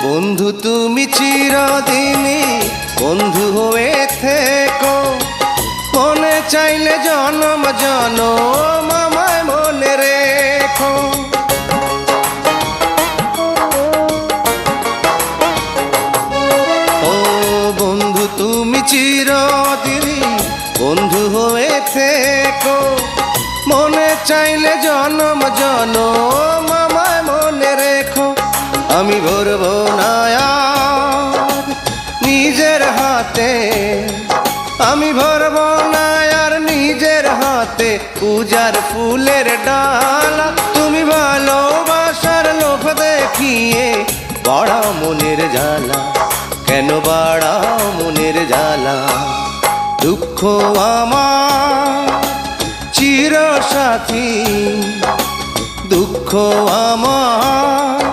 বন্ধু তুমি চিরদিনই বন্ধু হয়ে থেকো, মনে চাইলে জনম জনম আমায় মনে রেখো। ও বন্ধু তুমি চিরদিনই বন্ধু হয়ে থেকো, মনে চাইলে জনম জনম আমায় মনে রেখো। আমি ভরবো না আর নিজের হাতে, আমি ভরবো না আর নিজের হাতে পূজার ফুলের ডালা। তুমি ভালোবাসার লোভ দেখিয়ে বাড়াও মনের জ্বালা, কেন বাড়াও মনের জ্বালা? দুঃখ আমার চির সাথী, দুঃখ আমার